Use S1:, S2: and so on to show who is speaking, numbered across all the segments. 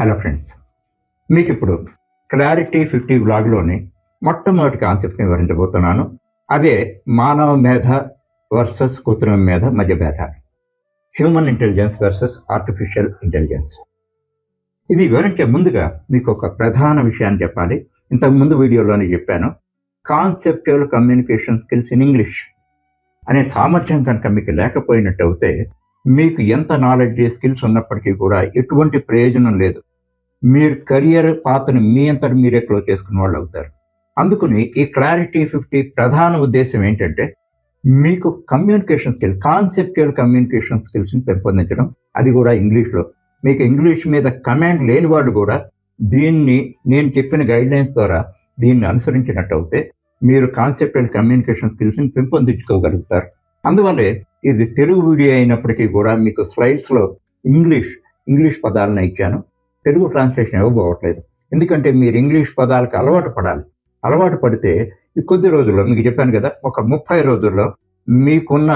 S1: Hello friends, మీకు ఇప్పుడు clarity 50 బ్లాగ్లోని మొట్టమొదటి కాన్సెప్ట్ని వివరించబోతున్నాను. అదే మానవ మేధ వర్సెస్ కృత్రిమ మేధ మధ్య భేదాలు. Human intelligence versus artificial intelligence. ఇది వివరించే ముందుగా మీకు ఒక ప్రధాన విషయాన్ని చెప్పాలి. ఇంతకుముందు వీడియోలోనే చెప్పాను, conceptual communication skills in English అనే సామర్థ్యం కనుక మీకు లేకపోయినట్టు అయితే మీకు ఎంత నాలెడ్జ్ స్కిల్స్ ఉన్నప్పటికీ కూడా ఎటువంటి ప్రయోజనం లేదు. మీరు కెరియర్ పాత్రని మీ అంతటి మీరే క్లోజ్ చేసుకున్న వాళ్ళు అవుతారు. అందుకని ఈ క్లారిటీ 50 ప్రధాన ఉద్దేశం ఏంటంటే మీకు కమ్యూనికేషన్ స్కిల్, కాన్సెప్చువల్ కమ్యూనికేషన్ స్కిల్స్ని పెంపొందించడం, అది కూడా ఇంగ్లీష్లో. మీకు ఇంగ్లీష్ మీద కమాండ్ లేని వాళ్ళు కూడా దీన్ని నేను చెప్పిన గైడ్లైన్స్ ద్వారా దీన్ని అనుసరించినట్టు అయితే మీరు కాన్సెప్చువల్ కమ్యూనికేషన్ స్కిల్స్ని పెంపొందించుకోగలుగుతారు. అందువల్లే ఇది తెలుగు వీడియో అయినప్పటికీ కూడా మీకు స్లైడ్స్లో ఇంగ్లీష్ పదాలను ఇచ్చాను. తెలుగు ట్రాన్స్లేషన్ ఇవ్వబోవట్లేదు. ఎందుకంటే మీరు ఇంగ్లీష్ పదాలకు అలవాటు పడితే ఈ కొద్ది రోజుల్లో, మీకు చెప్పాను కదా, ఒక 30 రోజుల్లో మీకున్న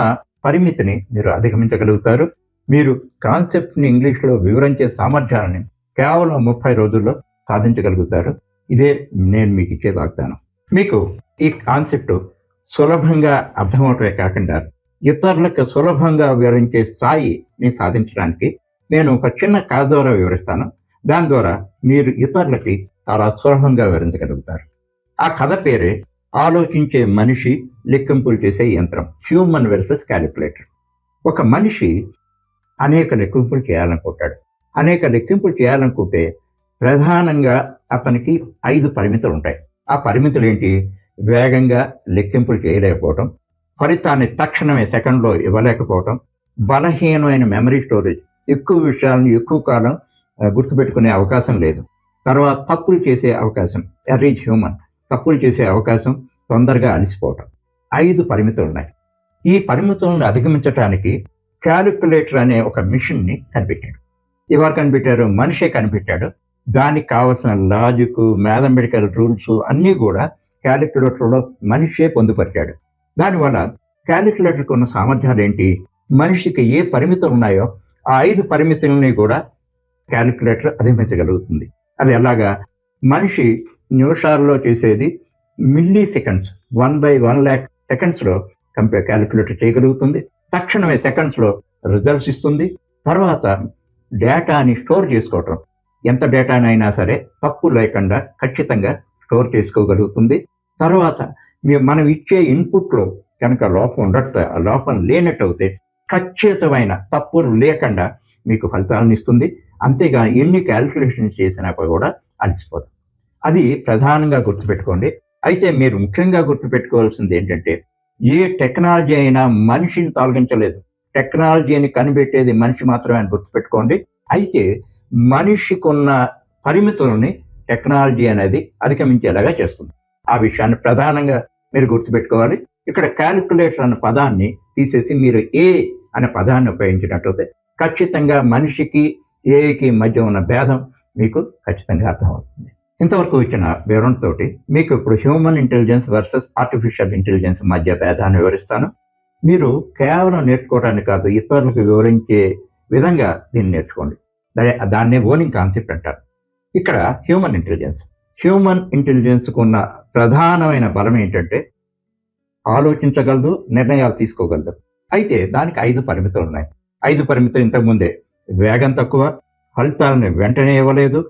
S1: పరిమితిని మీరు అధిగమించగలుగుతారు. మీరు కాన్సెప్ట్ని ఇంగ్లీష్లో వివరించే సామర్థ్యాన్ని కేవలం 30 రోజుల్లో సాధించగలుగుతారు. ఇదే నేను మీకు ఇచ్చే వాగ్దానం. మీకు ఈ కాన్సెప్ట్ సులభంగా అర్థమవటమే కాకుండా ఇతరులకు సులభంగా వివరించే స్థాయిని సాధించడానికి నేను ఒక చిన్న కథ ద్వారా వివరిస్తాను. దాని ద్వారా మీరు ఇతరులకి చాలా సులభంగా వివరించగలుగుతారు. ఆ కథ పేరే ఆలోచించే మనిషి, లెక్కింపులు చేసే యంత్రం. Human versus calculator. ఒక మనిషి అనేక లెక్కింపులు చేయాలనుకుంటే ప్రధానంగా అతనికి 5 పరిమితులు ఉంటాయి. ఆ పరిమితులు ఏంటి? వేగంగా లెక్కింపులు చేయలేకపోవటం, ఫలితాన్ని తక్షణమే సెకండ్లో ఇవ్వలేకపోవటం, బలహీనమైన మెమరీ స్టోరేజ్, ఎక్కువ విషయాలను ఎక్కువ కాలం గుర్తుపెట్టుకునే అవకాశం లేదు, తర్వాత తప్పులు చేసే అవకాశం, ఎర్రీజ్ హ్యూమన్, తప్పులు చేసే అవకాశం, తొందరగా అలసిపోవటం. 5 పరిమితులు ఉన్నాయి. ఈ పరిమితులను అధిగమించడానికి క్యాలిక్యులేటర్ అనే ఒక మిషన్ని కనిపెట్టాడు. ఎవరు కనిపెట్టారు? మనిషే కనిపెట్టాడు. దానికి కావాల్సిన లాజిక్, మ్యాథమెటికల్ రూల్స్ అన్నీ కూడా క్యాలిక్యులేటర్లో మనిషే పొందుపరిచాడు. దానివల్ల క్యాలిక్యులేటర్కి ఉన్న సామర్థ్యాలు ఏంటి? మనిషికి ఏ పరిమితులు ఉన్నాయో ఆ 5 పరిమితులని కూడా క్యాలిక్యులేటర్ అధిగమించగలుగుతుంది. అది ఎలాగా? మనిషి నిమిషాల్లో చేసేది మిల్లీ సెకండ్స్, 1/1,00,000 సెకండ్స్లో క్యాలిక్యులేటర్ చేయగలుగుతుంది. తక్షణమే సెకండ్స్లో రిజల్ట్స్ ఇస్తుంది. తర్వాత డేటాని స్టోర్ చేసుకోవటం, ఎంత డేటానైనా సరే తప్పు లేకుండా ఖచ్చితంగా స్టోర్ చేసుకోగలుగుతుంది. తర్వాత మనం ఇచ్చే ఇన్పుట్లో కనుక లోపం లేనట్టయితే ఖచ్చితమైన తప్పులు లేకుండా మీకు ఫలితాలను ఇస్తుంది. అంతేగా ఎన్ని క్యాలిక్యులేషన్స్ చేసినప్పుడు కూడా అలసిపోదు. అది ప్రధానంగా గుర్తుపెట్టుకోండి. అయితే మీరు ముఖ్యంగా గుర్తుపెట్టుకోవాల్సింది ఏంటంటే, ఏ టెక్నాలజీ అయినా మనిషిని తొలగించలేదు. టెక్నాలజీని కనిపెట్టేది మనిషి మాత్రమే అని గుర్తుపెట్టుకోండి. అయితే మనిషికి ఉన్న పరిమితులని టెక్నాలజీ అనేది అధిగమించేలాగా చేస్తుంది. ఆ విషయాన్ని ప్రధానంగా మీరు గుర్తుపెట్టుకోవాలి. ఇక్కడ క్యాలిక్యులేటర్ అనే పదాన్ని తీసేసి మీరు ఏ అనే పదాన్ని ఉపయోగించినట్లయితే ఖచ్చితంగా మనిషికి ఏకి మధ్య ఉన్న భేదం మీకు ఖచ్చితంగా అర్థమవుతుంది. ఇంతవరకు ఇచ్చిన వివరణతోటి మీకు ఇప్పుడు human intelligence versus artificial intelligence మధ్య భేదాన్ని వివరిస్తాను. మీరు కేవలం నేర్చుకోవడానికి కాదు, ఇతరులకు వివరించే విధంగా దీన్ని నేర్చుకోండి. దాన్నే ఓనింగ్ కాన్సెప్ట్ అంటారు. ఇక్కడ హ్యూమన్ ఇంటెలిజెన్స్కు ఉన్న ప్రధానమైన బలం ఏంటంటే ఆలోచించగలదు, నిర్ణయాలు తీసుకోగలదు. అయితే దానికి 5 పరిమితులు ఉన్నాయి. 5 పరిమితులు ఇంతకుముందే: వేగం తక్కువ, ఫలితాలను వెంటనే ఇవ్వలేదు,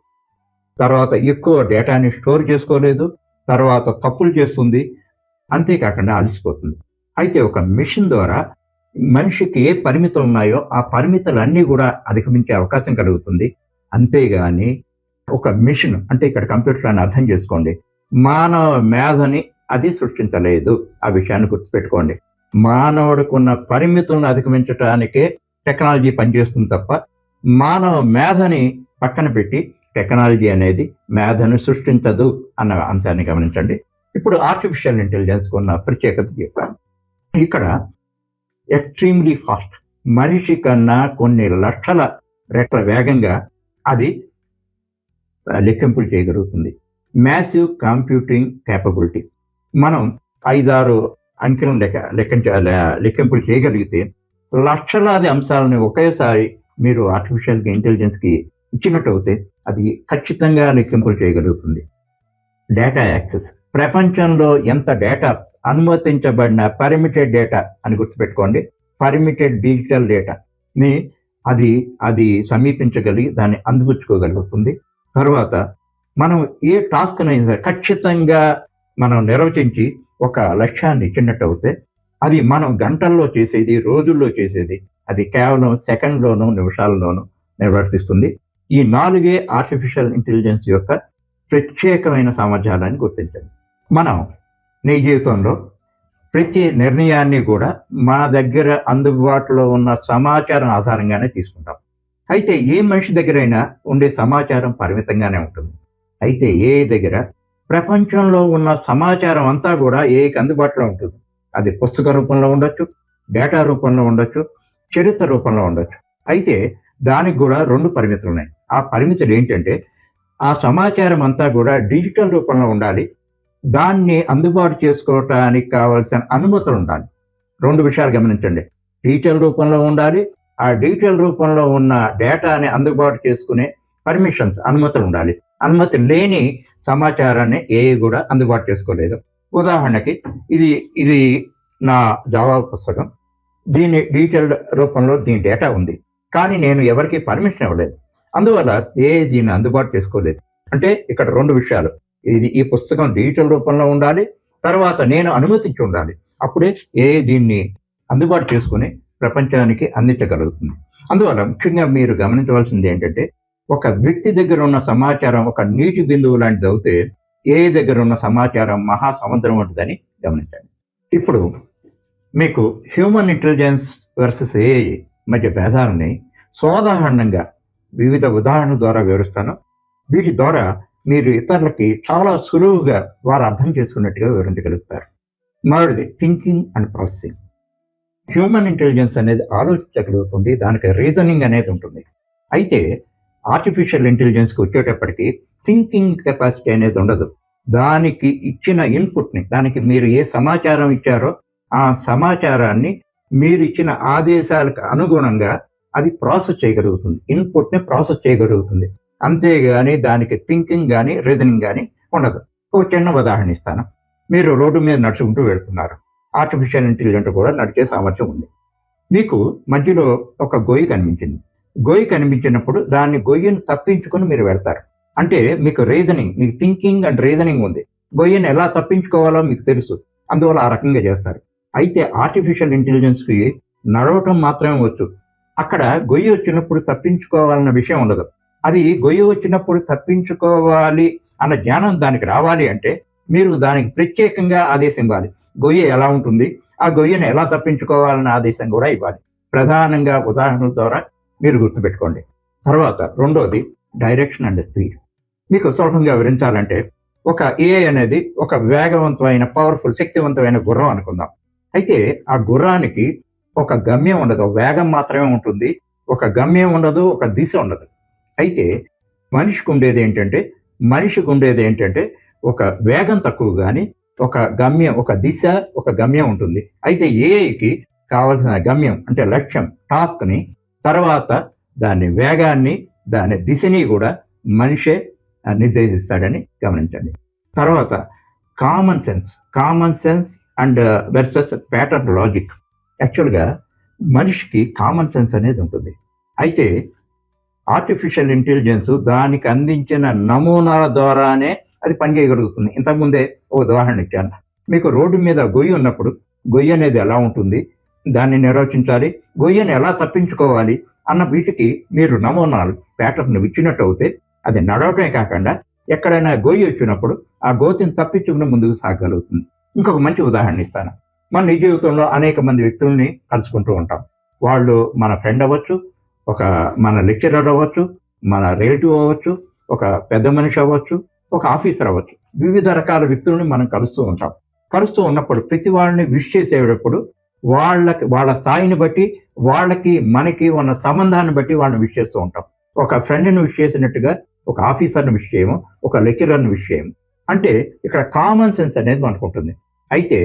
S1: తర్వాత ఎక్కువ డేటాని స్టోర్ చేసుకోలేదు, తర్వాత తప్పులు చేస్తుంది, అంతేకాకుండా అలసిపోతుంది. అయితే ఒక మిషన్ ద్వారా మనిషికి ఏ పరిమితులు ఉన్నాయో ఆ పరిమితులన్నీ కూడా అధిగమించే అవకాశం కలుగుతుంది. అంతేగాని ఒక మిషన్ అంటే ఇక్కడ కంప్యూటర్ అని అర్థం చేసుకోండి, మానవ మేధని అది సృష్టించలేదు. ఆ విషయాన్ని గుర్తుపెట్టుకోండి. మానవుడికి ఉన్న పరిమితులను అధిగమించడానికే టెక్నాలజీ పనిచేస్తుంది తప్ప మానవ మేధని పక్కన పెట్టి టెక్నాలజీ అనేది మేధను సృష్టించదు అన్న అంశాన్ని గమనించండి. ఇప్పుడు ఆర్టిఫిషియల్ ఇంటెలిజెన్స్కి ఉన్న ప్రత్యేకత చెప్పాను. ఇక్కడ ఎక్స్ట్రీమ్లీ ఫాస్ట్, మనిషి కన్నా కొన్ని లక్షల రెట్ల వేగంగా అది లెక్కింపులు చేయగలుగుతుంది. Massive computing capability. మనం 5-6 అంకెలను లెక్కింపులు చేయగలిగితే లక్షలాది అంశాలను ఒకేసారి మీరు ఆర్టిఫిషియల్ ఇంటెలిజెన్స్కి ఇచ్చినట్టు అయితే అది ఖచ్చితంగా లెక్కింపులు చేయగలుగుతుంది. డేటా యాక్సెస్, ప్రపంచంలో ఎంత డేటా అనుమతించబడిన పర్మిటెడ్ డేటా అని గుర్తుపెట్టుకోండి, పర్మిటెడ్ డిజిటల్ డేటాని అది అది సమీపించగలిగి దాన్ని అందిపుచ్చుకోగలుగుతుంది. తర్వాత మనం ఏ టాస్క్ అయినా ఖచ్చితంగా మనం నిర్వచించి ఒక లక్ష్యాన్ని ఇచ్చినట్టు అయితే అది మనం గంటల్లో చేసేది, రోజుల్లో చేసేది అది కేవలం సెకండ్లోనూ నిమిషాల్లోనూ నిర్వర్తిస్తుంది. ఈ 4 ఆర్టిఫిషియల్ ఇంటెలిజెన్స్ యొక్క ప్రత్యేకమైన సామర్థ్యాలని గుర్తించండి. మనం నీ జీవితంలో ప్రతి నిర్ణయాన్ని కూడా మన దగ్గర అందుబాటులో ఉన్న సమాచారం ఆధారంగానే తీసుకుంటాం. అయితే ఏ మనిషి దగ్గరైనా ఉండే సమాచారం పరిమితంగానే ఉంటుంది. అయితే ఏ దగ్గర ప్రపంచంలో ఉన్న సమాచారం అంతా కూడా ఏకి అందుబాటులో ఉంటుంది. అది పుస్తక రూపంలో ఉండొచ్చు, డేటా రూపంలో ఉండొచ్చు, చరిత్ర రూపంలో ఉండొచ్చు. అయితే దానికి కూడా 2 పరిమితులు ఉన్నాయి. ఆ పరిమితులు ఏంటంటే ఆ సమాచారం అంతా కూడా డిజిటల్ రూపంలో ఉండాలి, దాన్ని అందుబాటు చేసుకోవటానికి కావాల్సిన అనుమతులు ఉండాలి. 2 విషయాలు గమనించండి. డిజిటల్ రూపంలో ఉండాలి, ఆ డిజిటల్ రూపంలో ఉన్న డేటాని అందుబాటు చేసుకునే పర్మిషన్స్, అనుమతులు ఉండాలి. అనుమతి లేని సమాచారాన్ని కూడా అందుబాటు చేసుకోలేదు. ఉదాహరణకి ఇది ఇది నా జావా పుస్తకం, దీని డిజిటల్ రూపంలో దీని డేటా ఉంది, కానీ నేను ఎవరికి పర్మిషన్ ఇవ్వలేదు, అందువల్ల దీన్ని అందుబాటు చేసుకోలేదు. అంటే ఇక్కడ 2 విషయాలు, ఈ పుస్తకం డిజిటల్ రూపంలో ఉండాలి, తర్వాత నేను అనుమతించి ఉండాలి, అప్పుడే దీన్ని అందుబాటు చేసుకుని ప్రపంచానికి అందించగలుగుతుంది. అందువల్ల ముఖ్యంగా మీరు గమనించవలసింది ఏంటంటే ఒక వ్యక్తి దగ్గర ఉన్న సమాచారం ఒక నీటి బిందువు లాంటిది అయితే దగ్గర ఉన్న సమాచారం మహాసముద్రం వంటిదని గమనించండి. ఇప్పుడు మీకు హ్యూమన్ ఇంటెలిజెన్స్ వర్సెస్ ఏఐ మధ్య భేదాలని సాధారణంగా వివిధ ఉదాహరణల ద్వారా వివరిస్తాను. వీటి ద్వారా మీరు ఇతరులకి చాలా సులువుగా వారు అర్థం చేసుకున్నట్టుగా వివరించగలుగుతారు. మొదటిది thinking and processing. Human intelligence అనేది ఆలోచించగలుగుతుంది, దానికి రీజనింగ్ అనేది ఉంటుంది. అయితే ఆర్టిఫిషియల్ ఇంటెలిజెన్స్కి వచ్చేటప్పటికి థింకింగ్ కెపాసిటీ అనేది ఉండదు. దానికి ఇచ్చిన ఇన్పుట్ని, దానికి మీరు ఏ సమాచారం ఇచ్చారో ఆ సమాచారాన్ని మీరు ఇచ్చిన ఆదేశాలకు అనుగుణంగా అది ప్రాసెస్ చేయగలుగుతుంది, ఇన్పుట్ని ప్రాసెస్ చేయగలుగుతుంది. అంతేగాని దానికి థింకింగ్ కానీ రీజనింగ్ కానీ ఉండదు. ఒక చిన్న ఉదాహరణ ఇస్తాను. మీరు రోడ్డు మీద నడుచుకుంటూ వెళ్తున్నారు, ఆర్టిఫిషియల్ ఇంటెలిజెన్స్ కూడా నడిచే సామర్థ్యం ఉంది. మీకు మధ్యలో ఒక గొయ్యి కనిపించింది. గొయ్యి కనిపించినప్పుడు దాన్ని గొయ్యిని తప్పించుకొని మీరు వెళ్తారు. అంటే మీకు రీజనింగ్, మీకు థింకింగ్ అండ్ రీజనింగ్ ఉంది. గొయ్యిని ఎలా తప్పించుకోవాలో మీకు తెలుసు, అందువల్ల ఆ రకంగా చేస్తారు. అయితే ఆర్టిఫిషియల్ ఇంటెలిజెన్స్కి నడవటం మాత్రమే వచ్చు. అక్కడ గొయ్యి వచ్చినప్పుడు తప్పించుకోవాలన్న విషయం ఉండదు. అది గొయ్యి వచ్చినప్పుడు తప్పించుకోవాలి అన్న జ్ఞానం దానికి రావాలి అంటే మీరు దానికి ప్రత్యేకంగా ఆదేశం ఇవ్వాలి. గొయ్యి ఎలా ఉంటుంది, ఆ గొయ్యిని ఎలా తప్పించుకోవాలన్న ఆదేశం కూడా ఇవ్వాలి. ప్రధానంగా ఉదాహరణల ద్వారా మీరు గుర్తుపెట్టుకోండి. తర్వాత రెండోది డైరెక్షన్ అండ్ స్పీడ్. మీకు సులభంగా వివరించాలంటే ఒక ఏఐ అనేది ఒక వేగవంతమైన, పవర్ఫుల్, శక్తివంతమైన గుర్రం అనుకుందాం. అయితే ఆ గుర్రానికి ఒక గమ్యం ఉండదు, వేగం మాత్రమే ఉంటుంది. ఒక గమ్యం ఉండదు, ఒక దిశ ఉండదు. అయితే మనిషికి ఉండేది ఏంటంటే ఒక వేగం తక్కువ కానీ ఒక గమ్యం, ఒక దిశ, ఒక గమ్యం ఉంటుంది. అయితే ఏఐకి కావాల్సిన గమ్యం అంటే లక్ష్యం, టాస్క్ని, తర్వాత దాని వేగాన్ని, దాని దిశని కూడా మనిషే నిర్దేశిస్తాడని గమనించండి. తర్వాత common sense and versus pattern logic. యాక్చువల్గా మనిషికి కామన్ సెన్స్ అనేది ఉంటుంది. అయితే ఆర్టిఫిషియల్ ఇంటెలిజెన్స్ దానికి అందించిన నమూనాల ద్వారానే అది పనిచేయగలుగుతుంది. ఇంతకుముందే ఒక ఉదాహరణ ఇచ్చాను. మీకు రోడ్డు మీద గొయ్యి ఉన్నప్పుడు గొయ్యి అనేది ఎలా ఉంటుంది, దాన్ని నిర్వచించాలి, గొయ్యని ఎలా తప్పించుకోవాలి అన్న వీటికి మీరు నమూనాలు, ప్యాటర్న్ ఇచ్చినట్టు అయితే అది నడవటమే కాకుండా ఎక్కడైనా గొయ్యి వచ్చినప్పుడు ఆ గోతిని తప్పించుకుని ముందుకు సాగగలుగుతుంది. ఇంకొక మంచి ఉదాహరణ ఇస్తాను. మన నిజ జీవితంలో అనేక మంది వ్యక్తుల్ని కలుసుకుంటూ ఉంటాం. వాళ్ళు మన ఫ్రెండ్ అవ్వచ్చు, మన లెక్చరర్ అవ్వచ్చు, మన రిలేటివ్ అవ్వచ్చు, ఒక పెద్ద మనిషి అవ్వచ్చు, ఒక ఆఫీసర్ అవ్వచ్చు. వివిధ రకాల వ్యక్తుల్ని మనం కలుస్తూ ఉంటాం. కలుస్తూ ఉన్నప్పుడు ప్రతి వాళ్ళని విష్ చేసేటప్పుడు వాళ్ళ స్థాయిని బట్టి, వాళ్ళకి మనకి ఉన్న సంబంధాన్ని బట్టి వాళ్ళని విష్ చేస్తూ ఉంటాం. ఒక ఫ్రెండ్ని విష్ చేసినట్టుగా ఒక ఆఫీసర్ని విష్ చేయము, ఒక లెక్చరర్ని విష్ చేయము. అంటే ఇక్కడ కామన్ సెన్స్ అనేది మనకు ఉంటుంది. అయితే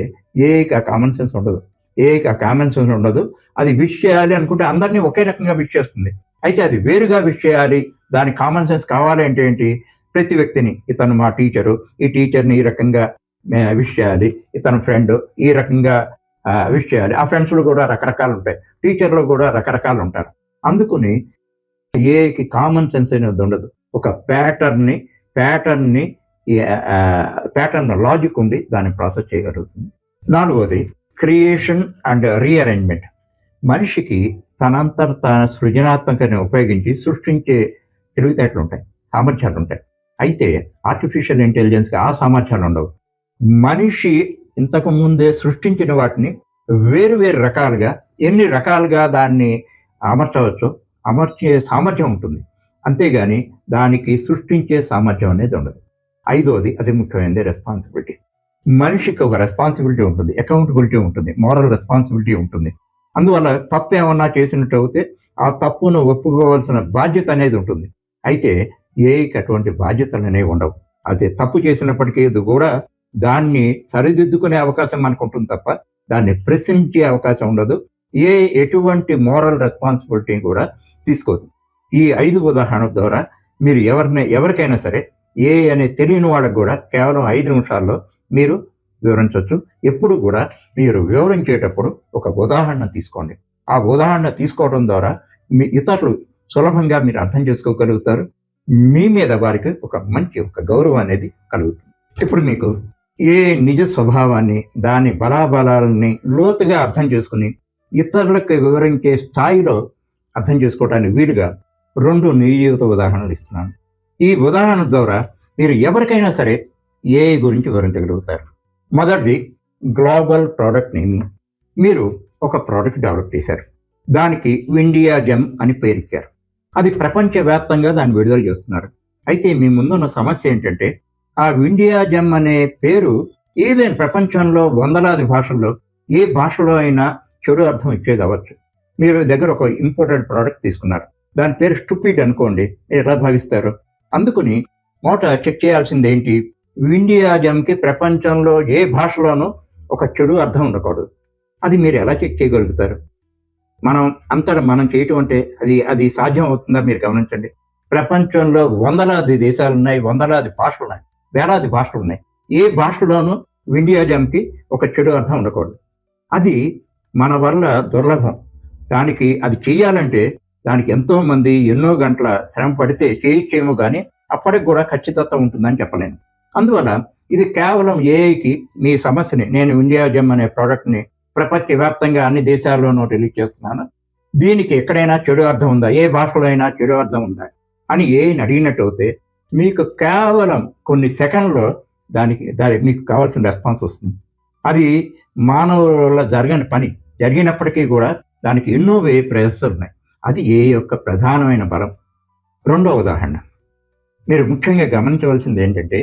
S1: ఏఐకి ఆ కామన్ సెన్స్ ఉండదు. అది విష్ చేయాలి అనుకుంటే అందరినీ ఒకే రకంగా విష్ చేస్తుంది. అయితే అది వేరుగా విష్ చేయాలి, దాని కామన్ సెన్స్ కావాలి అంటే ఏంటి, ప్రతి వ్యక్తిని ఇతను మా టీచరు, ఈ టీచర్ని ఈ రకంగా విష్ చేయాలి, ఇతను ఫ్రెండ్ ఈ రకంగా విష్ చేయాలి. ఆ ఫ్రెండ్స్లో కూడా రకరకాలు ఉంటాయి, టీచర్లో కూడా రకరకాలు ఉంటారు. అందుకుని ఏకి కామన్ సెన్స్ అనేది ఉండదు. ఒక ప్యాటర్న్ని ప్యాటర్న్ లాజిక్ ఉండి దాన్ని ప్రాసెస్ చేయగలుగుతుంది. నాలుగోది క్రియేషన్ అండ్ రీఅరేంజ్మెంట్. మనిషికి తనంతట తన సృజనాత్మకతను ఉపయోగించి సృష్టించే తెలివితేటలు ఉంటాయి, సామర్థ్యాలు ఉంటాయి. అయితే ఆర్టిఫిషియల్ ఇంటెలిజెన్స్కి ఆ సామర్థ్యాలు ఉండవు. మనిషి ఇంతకు ముందే సృష్టించిన వాటిని వేరు వేరు రకాలుగా, ఎన్ని రకాలుగా దాన్ని అమర్చే సామర్థ్యం ఉంటుంది, అంతేగాని దానికి సృష్టించే సామర్థ్యం అనేది ఉండదు. ఐదోది అతి ముఖ్యమైనది రెస్పాన్సిబిలిటీ. మనిషికి ఒక రెస్పాన్సిబిలిటీ ఉంటుంది, అకౌంటబిలిటీ ఉంటుంది, మోరల్ రెస్పాన్సిబిలిటీ ఉంటుంది. అందువల్ల తప్పు ఏమన్నా చేసినట్టు అయితే ఆ తప్పును ఒప్పుకోవాల్సిన బాధ్యత అనేది ఉంటుంది. అయితే ఏకి అటువంటి బాధ్యతలు అనేవి ఉండవు. అదే తప్పు చేసినప్పటికీ కూడా దాన్ని సరిదిద్దుకునే అవకాశం మనకు ఉంటుంది తప్ప దాన్ని ప్రశ్నించే అవకాశం ఉండదు. ఎటువంటి మోరల్ రెస్పాన్సిబిలిటీ కూడా తీసుకోదు. ఈ 5 ఉదాహరణల ద్వారా మీరు ఎవరికైనా సరే అనే తెలియని వాళ్ళకు కూడా కేవలం 5 నిమిషాల్లో మీరు వివరించవచ్చు. ఎప్పుడు కూడా మీరు వివరించేటప్పుడు ఒక ఉదాహరణ తీసుకోండి. ఆ ఉదాహరణ తీసుకోవడం ద్వారా మీ ఇతరులు సులభంగా మీరు అర్థం చేసుకోగలుగుతారు. మీ మీద వారికి ఒక గౌరవం అనేది కలుగుతుంది. ఇప్పుడు మీకు నిజ స్వభావాన్ని, దాని బలాబలాలని లోతుగా అర్థం చేసుకుని ఇతరులకు వివరించే స్థాయిలో అర్థం చేసుకోవడానికి వీలుగా 2 నిజ జీవిత ఉదాహరణలు ఇస్తున్నాను. ఈ ఉదాహరణ ద్వారా మీరు ఎవరికైనా సరే గురించి వివరించగలుగుతారు. మొదటిది గ్లోబల్ ప్రోడక్ట్ నేమింగ్. మీరు ఒక ప్రోడక్ట్ డెవలప్ చేశారు, దానికి ఇండియా జెమ్ అని పేరు ఇచ్చారు. అది ప్రపంచవ్యాప్తంగా దాన్ని విడుదల చేస్తున్నారు. అయితే మీ ముందున్న సమస్య ఏంటంటే ఆ ఇండియా జెమ్ అనే పేరు ఏదైనా ప్రపంచంలో వందలాది భాషల్లో ఏ భాషలో అయినా చెడు అర్థం ఇచ్చేది అవ్వచ్చు. మీరు దగ్గర ఒక ఇంపోర్టెడ్ ప్రోడక్ట్ తీసుకున్నారు, దాని పేరు స్టూపిడ్ అనుకోండి, ఎలా భావిస్తారు? అందుకుని చెక్ చేయాల్సింది ఏంటి, ఇండియా జెమ్కి ప్రపంచంలో ఏ భాషలోనూ ఒక చెడు అర్థం ఉండకూడదు. అది మీరు ఎలా చెక్ చేయగలుగుతారు? మనం చేయటం అంటే అది సాధ్యం అవుతుందా మీరు గమనించండి. ప్రపంచంలో వందలాది దేశాలు ఉన్నాయి, వందలాది భాషలు ఉన్నాయి, వేలాది భాషలు ఉన్నాయి. ఏ భాషలోనూ ఇండియా జెమ్కి ఒక చెడు అర్థం ఉండకూడదు. అది మన వల్ల దుర్లభం. అది చేయాలంటే దానికి ఎంతోమంది ఎన్నో గంటల శ్రమ పడితే చేయొచ్చేమో కానీ అప్పటికి కూడా ఖచ్చితత్వం ఉంటుందని చెప్పలేను. అందువల్ల ఇది కేవలం ఏఐకి మీ సమస్యని, నేను ఇండియా జెమ్ అనే ప్రోడక్ట్ని ప్రపంచవ్యాప్తంగా అన్ని దేశాల్లోనూ రిలీజ్ చేస్తున్నాను, దీనికి ఎక్కడైనా చెడు అర్థం ఉందా, ఏ భాషలో అయినా చెడు అర్థం ఉందా అని ఏఐని అడిగినట్టు అయితే మీకు కేవలం కొన్ని సెకండ్లో మీకు కావాల్సిన రెస్పాన్స్ వస్తుంది. అది మానవుల జరగని పని, జరిగినప్పటికీ కూడా దానికి ఎన్నో ప్రయత్నాలు ఉన్నాయి. అది యొక్క ప్రధానమైన బలం. రెండో ఉదాహరణ, మీరు ముఖ్యంగా గమనించవలసింది ఏంటంటే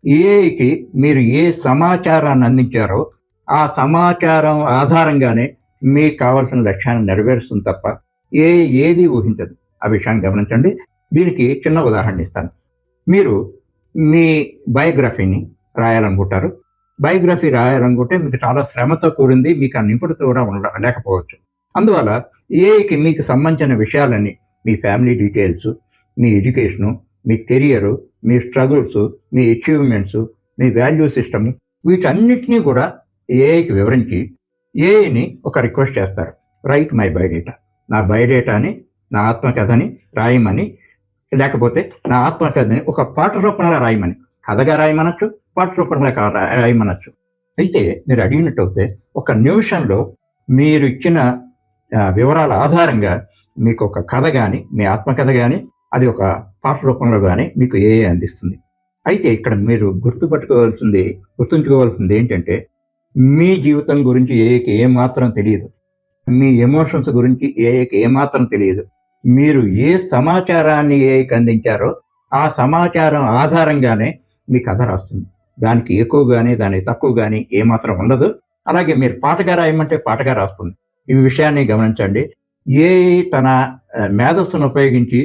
S1: ఏఐకి మీరు ఏ సమాచారాన్ని అందించారో ఆ సమాచారం ఆధారంగానే మీకు కావాల్సిన లక్ష్యాన్ని నెరవేరుస్తుంది తప్ప ఏది ఊహించదు. ఆ విషయాన్ని గమనించండి. దీనికి చిన్న ఉదాహరణ ఇస్తాను. మీరు మీ బయోగ్రఫీని రాయాలనుకుంటారు. బయోగ్రఫీ రాయాలనుకుంటే మీకు చాలా శ్రమతో కూడింది, మీకు ఆ నిపుణత కూడా లేకపోవచ్చు. అందువల్ల ఏఐకి మీకు సంబంధించిన విషయాలన్నీ, మీ ఫ్యామిలీ డీటెయిల్స్, మీ ఎడ్యుకేషను, మీ కెరియరు, మీ స్ట్రగుల్స్, మీ అచీవ్మెంట్స్, మీ వాల్యూ సిస్టమ్, వీటన్నిటినీ కూడా ఏఐకి వివరించి ఏఐని ఒక రిక్వెస్ట్ చేస్తారు, రైట్ మై బయోడేటా. నా బయోడేటాని, నా ఆత్మకథని రాయమని, లేకపోతే నా ఆత్మకథని ఒక పాట రూపంలో రాయమని, కథగా రాయమనొచ్చు, పాట రూపంలో రాయమనొచ్చు. అయితే మీరు అడిగినట్టు అయితే 1 నిమిషంలో మీరు ఇచ్చిన వివరాల ఆధారంగా మీకు ఒక కథ కానీ, మీ ఆత్మకథ కానీ, అది ఒక పాట రూపంలో కానీ మీకు ఏఐ అందిస్తుంది. అయితే ఇక్కడ మీరు గుర్తుంచుకోవాల్సింది ఏంటంటే మీ జీవితం గురించి ఏఐకి ఏమాత్రం తెలియదు, మీ ఎమోషన్స్ గురించి ఏఐకి ఏమాత్రం తెలియదు. మీరు ఏ సమాచారాన్ని ఏఐకి అందించారో ఆ సమాచారం ఆధారంగానే మీ కథ రాస్తుంది. దానికి ఎక్కువ కానీ దానికి తక్కువ కానీ ఏమాత్రం ఉండదు. అలాగే మీరు పాటగా రాయమంటే పాటగా రాస్తుంది. ఈ విషయాన్ని గమనించండి. ఏఐ తన మేధస్సును ఉపయోగించి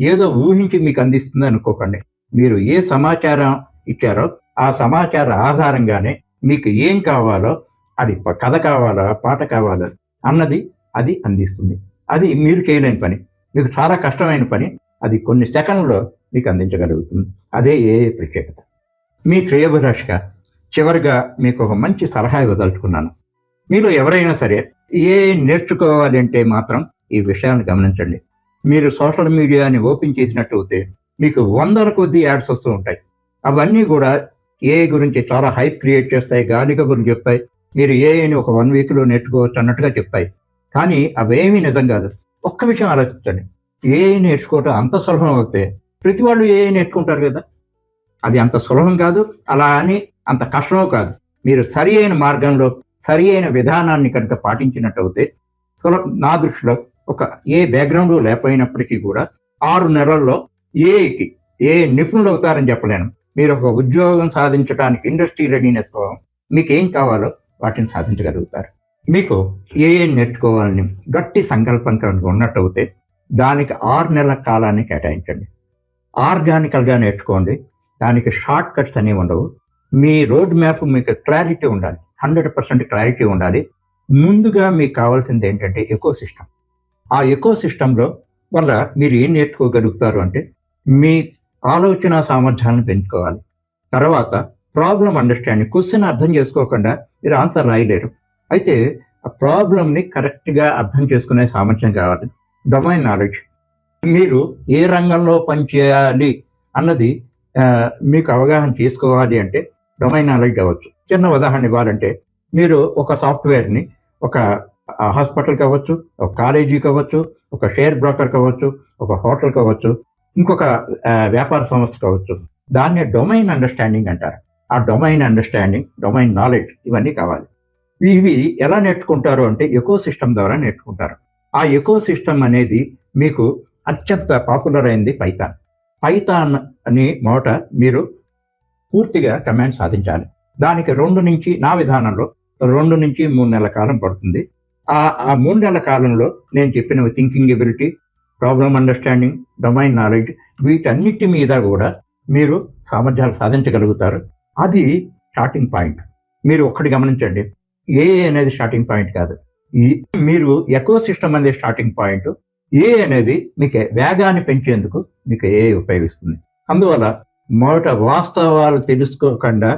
S1: ఏదో ఊహించి మీకు అందిస్తుంది అనుకోకండి. మీరు ఏ సమాచారం ఇచ్చారో ఆ సమాచారం ఆధారంగానే మీకు ఏం కావాలో, అది కథ కావాలా, పాట కావాలా అన్నది అది అందిస్తుంది. అది మీరు చేయలేని పని. మీకు చాలా కష్టమైన పని అది కొన్ని సెకండ్లో మీకు అందించగలుగుతుంది. అదే ఏఐ ప్రత్యేకత. మీ శ్రేయోభిలాషిగా చివరిగా మీకు ఒక మంచి సలహా ఇవ్వదలుచుకున్నాను. మీలో ఎవరైనా సరే ఏఐ నేర్చుకోవాలి అంటే మాత్రం ఈ విషయాన్ని గమనించండి. మీరు సోషల్ మీడియాని ఓపెన్ చేసినట్లయితే మీకు వందల కొద్ది యాడ్స్ వస్తూ ఉంటాయి. అవన్నీ కూడా ఏఐ గురించి చాలా హైప్ క్రియేట్ చేస్తాయి, గాలి కబుర్లు చెప్తాయి. మీరు ఏఐని ఒక 1 వీక్లో నేర్చుకోవచ్చు అన్నట్టుగా చెప్తాయి. కానీ అవేమీ నిజం కాదు. ఒక్క విషయం ఆలోచించండి. ఏఐ నేర్చుకోవటం అంత సులభం అవుతే ప్రతి వాళ్ళు ఏఐ నేర్చుకుంటారు కదా. అది అంత సులభం కాదు, అలా అని అంత కష్టమో కాదు. మీరు సరి అయిన మార్గంలో సరి అయిన విధానాన్ని కనుక పాటించినట్టయితే నా దృష్టిలో ఒక ఏ బ్యాక్గ్రౌండ్ లేకపోయినప్పటికీ కూడా 6 నెలల్లో ఏఐకి ఏ నిపుణులు అవుతారని చెప్పలేను. మీరు ఒక ఉద్యోగం సాధించడానికి ఇండస్ట్రీ రెడీనెస్ మీకు ఏం కావాలో వాటిని సాధించగలుగుతారు. మీకు ఏఐ నేర్చుకోవాలని గట్టి సంకల్పం కనుక ఉన్నట్టయితే దానికి 6 నెలల కాలాన్ని కేటాయించండి. ఆర్గానికల్గా నేర్చుకోండి. దానికి షార్ట్ కట్స్ అనేవి ఉండవు. మీ రోడ్ మ్యాప్ మీకు క్లారిటీ ఉండాలి, 100% క్లారిటీ ఉండాలి. ముందుగా మీకు కావాల్సింది ఏంటంటే ఎకో సిస్టమ్. ఆ ఎకో సిస్టంలో వల్ల మీరు ఏం నేర్చుకోగలుగుతారు అంటే మీ ఆలోచన సామర్థ్యాలను పెంచుకోవాలి. తర్వాత ప్రాబ్లం అండర్స్టాండింగ్, క్వశ్చన్ అర్థం చేసుకోకుండా మీరు ఆన్సర్ రాయలేరు. అయితే ఆ ప్రాబ్లమ్ని కరెక్ట్గా అర్థం చేసుకునే సామర్థ్యం కావాలి. డొమైన్ నాలెడ్జ్, మీరు ఏ రంగంలో పనిచేయాలి అన్నది మీకు అవగాహన చేసుకోవాలి అంటే డొమైన్ నాలెడ్జ్ అవ్వచ్చు. చిన్న ఉదాహరణ ఇవ్వాలంటే మీరు ఒక సాఫ్ట్వేర్ని ఒక హాస్పిటల్ కావచ్చు, ఒక కాలేజీ కావచ్చు, ఒక షేర్ బ్రోకర్ కావచ్చు, ఒక హోటల్ కావచ్చు, ఇంకొక వ్యాపార సంస్థ కావచ్చు. దాన్ని డొమైన్ అండర్స్టాండింగ్ అంటారు. ఆ డొమైన్ అండర్స్టాండింగ్, డొమైన్ నాలెడ్జ్ ఇవన్నీ కావాలి. ఇవి ఎలా నేర్చుకుంటారు అంటే ఎకో సిస్టమ్ ద్వారా నేర్చుకుంటారు. ఆ ఎకో సిస్టమ్ అనేది మీకు అత్యంత పాపులర్ అయింది పైథాన్. పైథాన్ అని మొదట మీరు పూర్తిగా కమాండ్ సాధించాలి. దానికి నా విధానంలో 2 నుంచి 3 నెలల కాలం పడుతుంది. ఆ 3 నెలల కాలంలో నేను చెప్పినవి thinking ability, problem understanding, domain knowledge, వీటన్నిటి మీద కూడా మీరు సామర్థ్యాలు సాధించగలుగుతారు. అది స్టార్టింగ్ పాయింట్. మీరు ఒక్కటి గమనించండి, ఏఐ అనేది స్టార్టింగ్ పాయింట్ కాదు. మీరు ఎకో సిస్టమ్ అనేది స్టార్టింగ్ పాయింట్. ఏఐ అనేది మీకు వేగాన్ని పెంచేందుకు మీకు ఏఐ ఉపయోగిస్తుంది. అందువల్ల మొదట వాస్తవాలు తెలుసుకోకుండా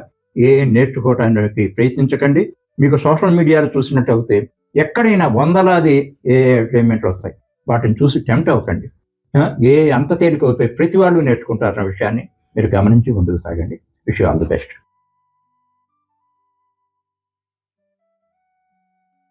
S1: ఏఐ నేర్చుకోవడానికి ప్రయత్నించకండి. మీకు సోషల్ మీడియాలో చూసినట్టయితే ఎక్కడైనా వందలాది ఏఐ అడ్వర్టైజ్మెంట్లు వస్తాయి. వాటిని చూసి టెంప్ట్ అవ్వకండి. ఏఐ అంత తేలిక అవుతాయి, ప్రతి వాళ్ళు నేర్చుకుంటారన్న విషయాన్ని మీరు గమనించి ముందుకు సాగండి. Wish you all the best.